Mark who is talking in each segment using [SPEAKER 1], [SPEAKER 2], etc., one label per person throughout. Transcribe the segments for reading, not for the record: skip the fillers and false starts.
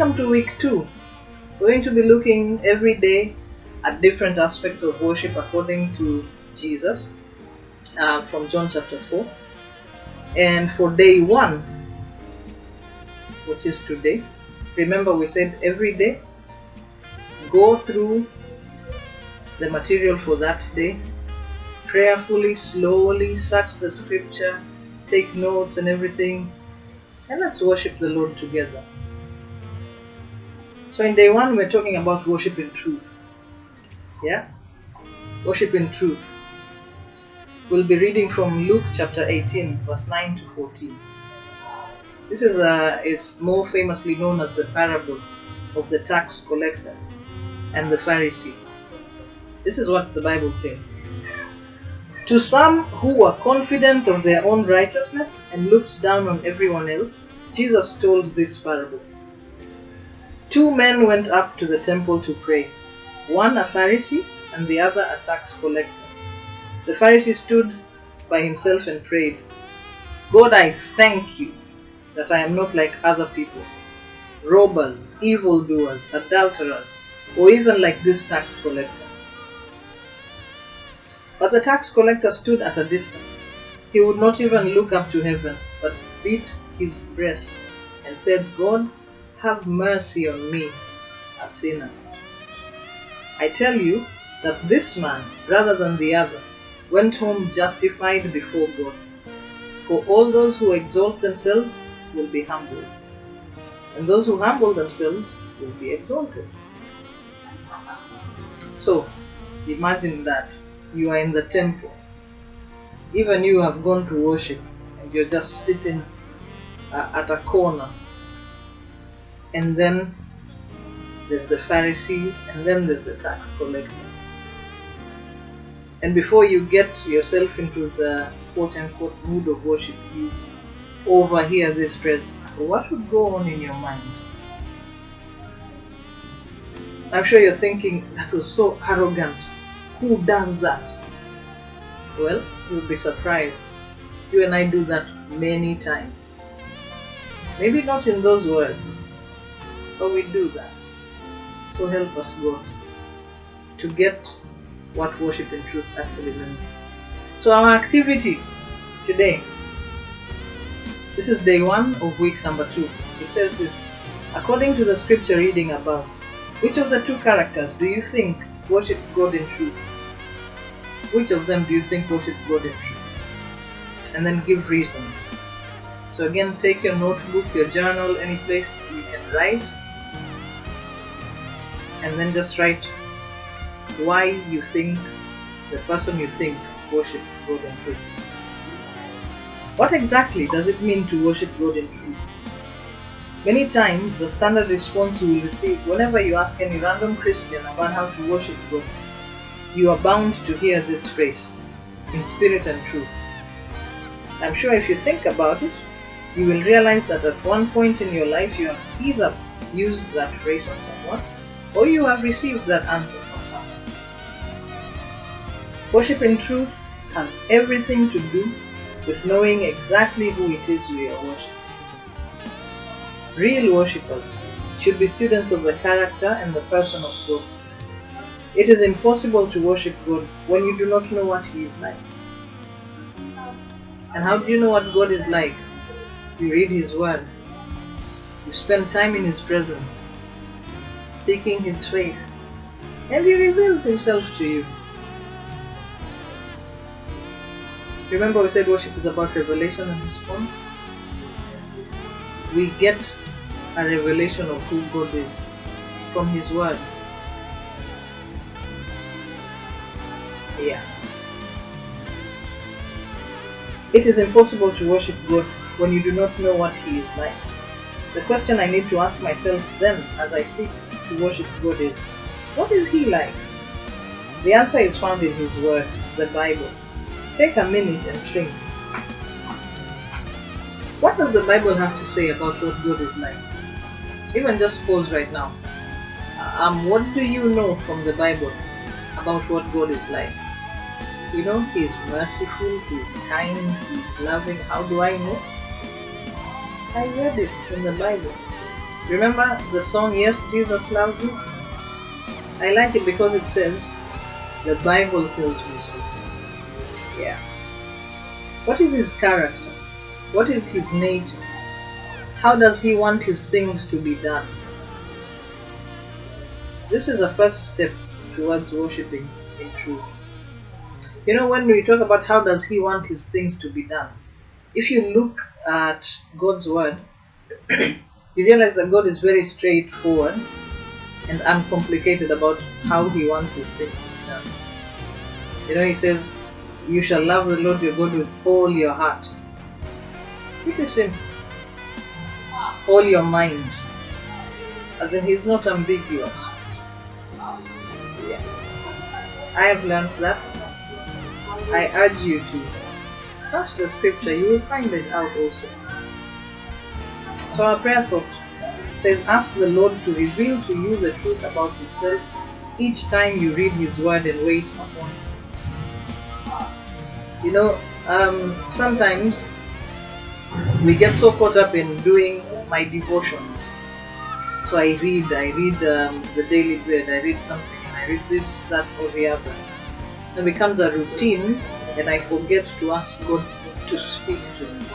[SPEAKER 1] Welcome to week 2. We're going to be looking every day at different aspects of worship according to Jesus from John chapter 4. And for day 1, which is today, remember we said every day, go through the material for that day, prayerfully, slowly, search the scripture, take notes and everything, and let's worship the Lord together. So in day 1, we're talking about worship in truth. Yeah? Worship in truth. We'll be reading from Luke chapter 18, verse 9 to 14. This is more famously known as the parable of the tax collector and the Pharisee. This is what the Bible says. To some who were confident of their own righteousness and looked down on everyone else, Jesus told this parable. 2 men went up to the temple to pray, one a Pharisee and the other a tax collector. The Pharisee stood by himself and prayed, God, I thank you that I am not like other people, robbers, evildoers, adulterers, or even like this tax collector. But the tax collector stood at a distance. He would not even look up to heaven, but beat his breast and said, God, have mercy on me, a sinner. I tell you that this man, rather than the other, went home justified before God. For all those who exalt themselves will be humbled, and those who humble themselves will be exalted. So, imagine that you are in the temple. Even you have gone to worship and you're just sitting at a corner. And then there's the Pharisee and then there's the tax collector. And before you get yourself into the quote-unquote mood of worship, you overhear this phrase. What would go on in your mind? I'm sure you're thinking, that was so arrogant. Who does that? Well, you'll be surprised. You and I do that many times. Maybe not in those words, but we do that. So help us, God, to get what worship in truth actually means. So our activity today, this is day 1 of week number 2. It says this, according to the scripture reading above, which of the 2 characters do you think worship God in truth? Which of them do you think worship God in truth? And then give reasons. So again, take your notebook, your journal, any place you can write, and then just write why you think, the person you think worship God in truth. What exactly does it mean to worship God in truth? Many times, the standard response you will receive whenever you ask any random Christian about how to worship God, you are bound to hear this phrase, in spirit and truth. I'm sure if you think about it, you will realize that at one point in your life you have either used that phrase on someone, or you have received that answer from someone. Worship in truth has everything to do with knowing exactly who it is we are worshiping. Real worshippers should be students of the character and the person of God. It is impossible to worship God when you do not know what He is like. And how do you know what God is like? You read His Word. You spend time in His presence, seeking His face, and He reveals Himself to you. Remember we said worship is about revelation and response? We get a revelation of who God is from His Word. Yeah. It is impossible to worship God when you do not know what He is like. The question I need to ask myself then as I seek to worship God is, what is He like? The answer is found in His Word, the Bible. Take a minute and think. What does the Bible have to say about what God is like? Even just pause right now. What do you know from the Bible about what God is like? You know, He is merciful, He is kind, He is loving. How do I know? I read it in the Bible. Remember the song, Yes, Jesus Loves You? I like it because it says, the Bible tells me so. Yeah. What is his character? What is his nature? How does he want his things to be done? This is a first step towards worshipping in truth. You know, when we talk about how does he want his things to be done, if you look at God's word, you realize that God is very straightforward and uncomplicated about how he wants his things to be done. You know, he says, you shall love the Lord your God with all your heart. Pretty simple. All your mind. As in, he's not ambiguous. Yeah. I have learned that. I urge you to search the scripture, you will find it out also. So our prayer thought says, ask the Lord to reveal to you the truth about himself each time you read his word and wait upon him. You know, sometimes we get so caught up in doing my devotions. So I read the daily bread, I read something, and I read this, that, or the other. It becomes a routine, and I forget to ask God to speak to me.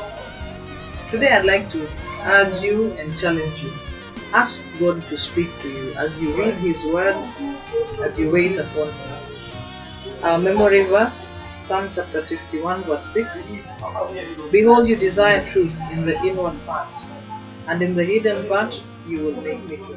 [SPEAKER 1] Today I'd like to urge you and challenge you. Ask God to speak to you as you read his word, as you wait upon him. Our memory verse, Psalm chapter 51 verse 6. Behold, you desire truth in the inward parts, and in the hidden part you will make me to